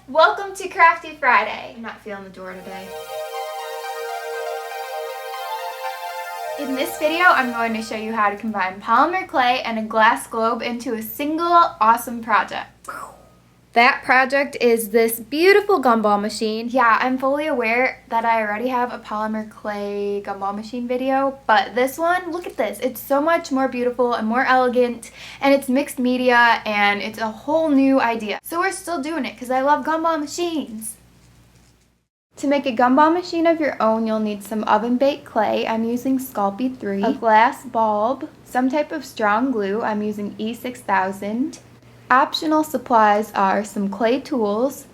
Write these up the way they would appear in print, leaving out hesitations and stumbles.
Welcome to Crafty Friday. I'm not feeling the door today. In this video, I'm going to show you how to combine polymer clay and a glass globe into a single awesome project. That project is this beautiful gumball machine. Yeah, I'm fully aware that I already have a polymer clay gumball machine video, but this one, look at this. It's so much more beautiful and more elegant, and it's mixed media, and it's a whole new idea. So we're still doing it because I love gumball machines. To make a gumball machine of your own, you'll need some oven-baked clay. I'm using Sculpey 3, a glass bulb, some type of strong glue. I'm using E6000. Optional supplies are some clay tools,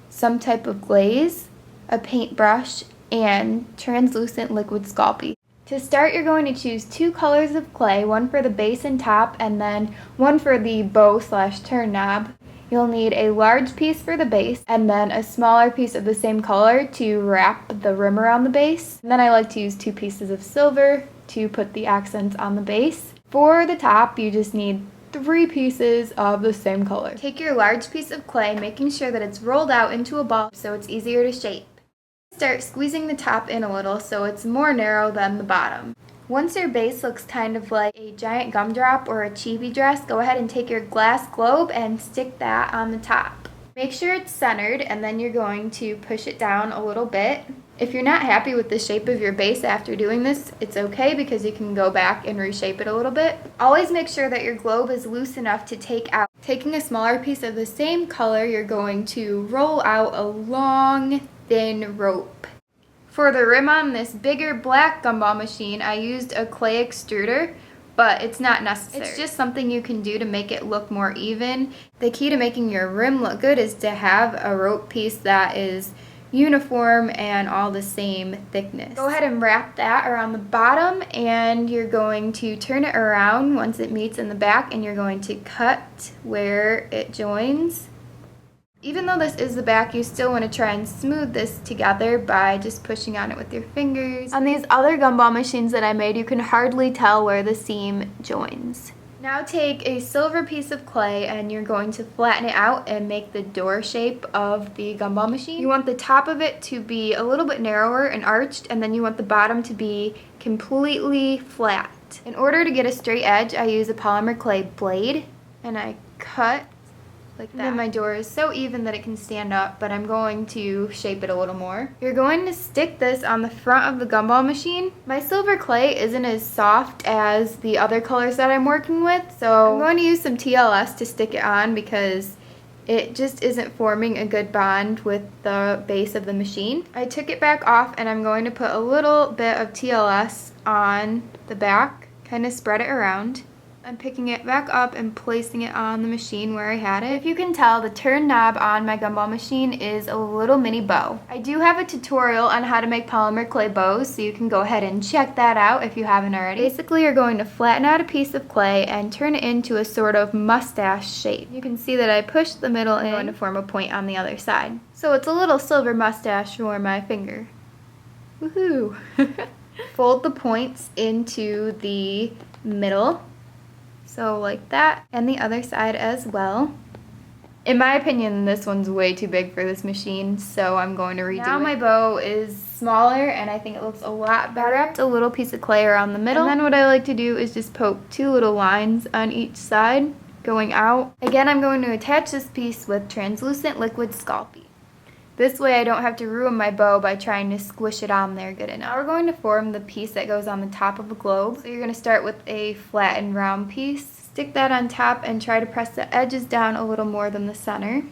some type of glaze, a paintbrush, and translucent liquid Sculpey. To start, you're going to choose 2 colors of clay, one for the base and top, and then one for the bow/turn knob. You'll need a large piece for the base, and then a smaller piece of the same color to wrap the rim around the base. And then I like to use 2 pieces of silver to put the accents on the base. For the top, you just need 3 pieces of the same color. Take your large piece of clay, making sure that it's rolled out into a ball so it's easier to shape. Start squeezing the top in a little so it's more narrow than the bottom. Once your base looks kind of like a giant gumdrop or a chibi dress, go ahead and take your glass globe and stick that on the top. Make sure it's centered, and then you're going to push it down a little bit. If you're not happy with the shape of your base after doing this, it's okay because you can go back and reshape it a little bit. Always make sure that your globe is loose enough to take out. Taking a smaller piece of the same color, you're going to roll out a long, thin rope. For the rim on this bigger black gumball machine, I used a clay extruder, but it's not necessary. It's just something you can do to make it look more even. The key to making your rim look good is to have a rope piece that is uniform and all the same thickness. Go ahead and wrap that around the bottom, and you're going to turn it around once it meets in the back, and you're going to cut where it joins. Even though this is the back, you still want to try and smooth this together by just pushing on it with your fingers. On these other gumball machines that I made, you can hardly tell where the seam joins. Now take a silver piece of clay, and you're going to flatten it out and make the door shape of the gumball machine. You want the top of it to be a little bit narrower and arched, and then you want the bottom to be completely flat. In order to get a straight edge, I use a polymer clay blade, and I cut like that. And then my door is so even that it can stand up, but I'm going to shape it a little more. You're going to stick this on the front of the gumball machine. My silver clay isn't as soft as the other colors that I'm working with, so I'm going to use some TLS to stick it on because it just isn't forming a good bond with the base of the machine. I took it back off, and I'm going to put a little bit of TLS on the back, kind of spread it around. I'm picking it back up and placing it on the machine where I had it. If you can tell, the turn knob on my gumball machine is a little mini bow. I do have a tutorial on how to make polymer clay bows, so you can go ahead and check that out if you haven't already. Basically, you're going to flatten out a piece of clay and turn it into a sort of mustache shape. You can see that I pushed the middle in to form a point on the other side. So it's a little silver mustache for my finger. Woohoo! Fold the points into the middle. So like that, and the other side as well. In my opinion, this one's way too big for this machine, so I'm going to redo it. Now my bow is smaller, and I think it looks a lot better. I wrapped a little piece of clay around the middle, and then what I like to do is just poke 2 little lines on each side going out. Again, I'm going to attach this piece with translucent liquid Sculpey. This way I don't have to ruin my bow by trying to squish it on there good enough. Now we're going to form the piece that goes on the top of a globe. So you're going to start with a flattened round piece. Stick that on top and try to press the edges down a little more than the center.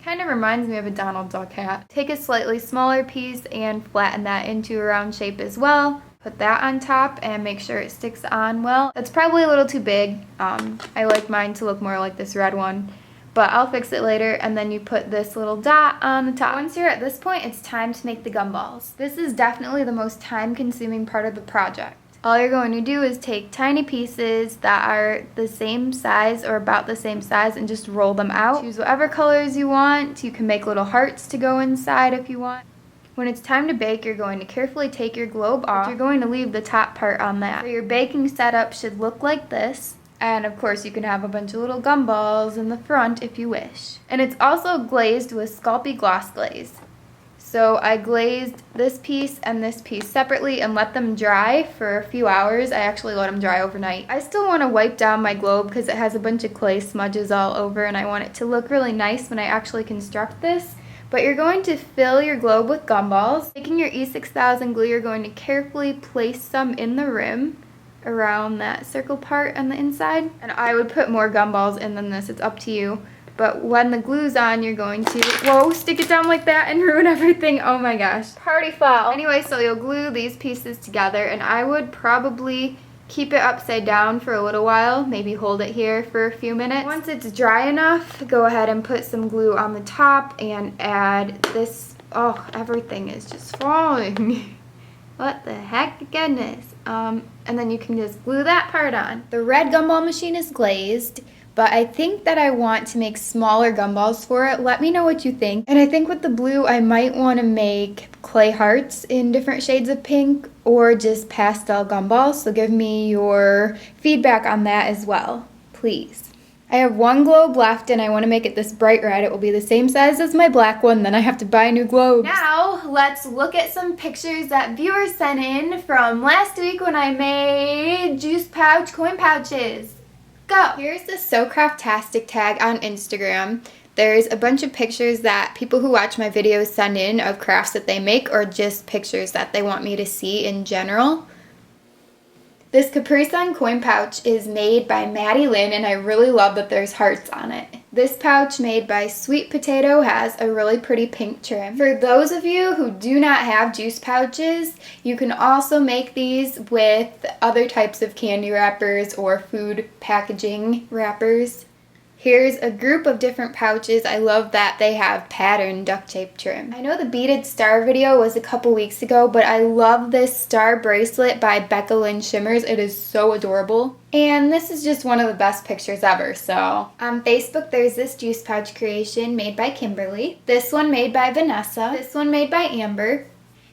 Kind of reminds me of a Donald Duck hat. Take a slightly smaller piece and flatten that into a round shape as well. Put that on top and make sure it sticks on well. That's probably a little too big. I like mine to look more like this red one, but I'll fix it later. And then you put this little dot on the top. Once you're at this point, it's time to make the gumballs. This is definitely the most time-consuming part of the project. All you're going to do is take tiny pieces that are the same size or about the same size and just roll them out. Choose whatever colors you want. You can make little hearts to go inside if you want. When it's time to bake, you're going to carefully take your globe off. You're going to leave the top part on that. So your baking setup should look like this. And of course you can have a bunch of little gumballs in the front if you wish. And it's also glazed with Sculpey gloss glaze. So I glazed this piece and this piece separately and let them dry for a few hours. I actually let them dry overnight. I still want to wipe down my globe because it has a bunch of clay smudges all over and I want it to look really nice when I actually construct this. But you're going to fill your globe with gumballs. Taking your E6000 glue, you're going to carefully place some in the rim around that circle part on the inside. And I would put more gumballs in than this, it's up to you. But when the glue's on, you're going to, whoa, stick it down like that and ruin everything. Oh my gosh. Party foul. Anyway, so you'll glue these pieces together and I would probably keep it upside down for a little while, maybe hold it here for a few minutes. Once it's dry enough, go ahead and put some glue on the top and add this. Oh, everything is just falling. What the heck, goodness. And then you can just glue that part on. The red gumball machine is glazed, but I think that I want to make smaller gumballs for it. Let me know what you think. And I think with the blue, I might want to make clay hearts in different shades of pink or just pastel gumballs. So give me your feedback on that as well, please. I have one globe left and I want to make it this bright red. It will be the same size as my black one, then I have to buy new globes. Now, let's look at some pictures that viewers sent in from last week when I made juice pouch coin pouches. Go! Here's the SoCraftastic tag on Instagram. There's a bunch of pictures that people who watch my videos send in of crafts that they make or just pictures that they want me to see in general. This Capri Sun coin pouch is made by Maddie Lynn and I really love that there's hearts on it. This pouch made by Sweet Potato has a really pretty pink trim. For those of you who do not have juice pouches, you can also make these with other types of candy wrappers or food packaging wrappers. Here's a group of different pouches. I love that they have patterned duct tape trim. I know the beaded star video was a couple weeks ago, but I love this star bracelet by Becca Lynn Shimmers. It is so adorable. And this is just one of the best pictures ever, so. On Facebook, there's this juice pouch creation made by Kimberly. This one made by Vanessa. This one made by Amber.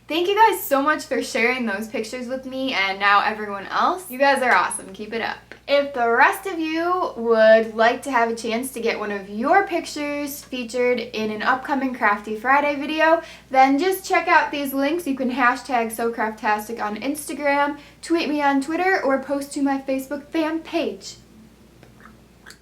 Thank you guys so much for sharing those pictures with me and now everyone else. You guys are awesome. Keep it up. If the rest of you would like to have a chance to get one of your pictures featured in an upcoming Crafty Friday video, then just check out these links. You can hashtag SoCraftastic on Instagram, tweet me on Twitter, or post to my Facebook fan page.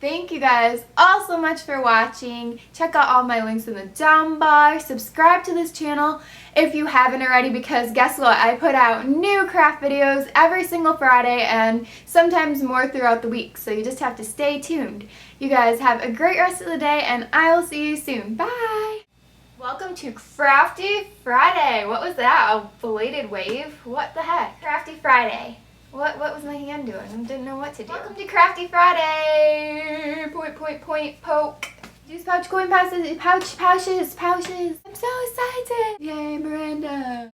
Thank you guys all so much for watching. Check out all my links in the down bar. Subscribe to this channel if you haven't already because guess what? I put out new craft videos every single Friday and sometimes more throughout the week. So you just have to stay tuned. You guys have a great rest of the day and I will see you soon. Bye! Welcome to Crafty Friday. What was that? A belated wave? What the heck? Crafty Friday. What was my hand doing? I didn't know what to do. Welcome to Crafty Friday! Point, poke. Juice pouch, coin pouches. I'm so excited! Yay, Miranda!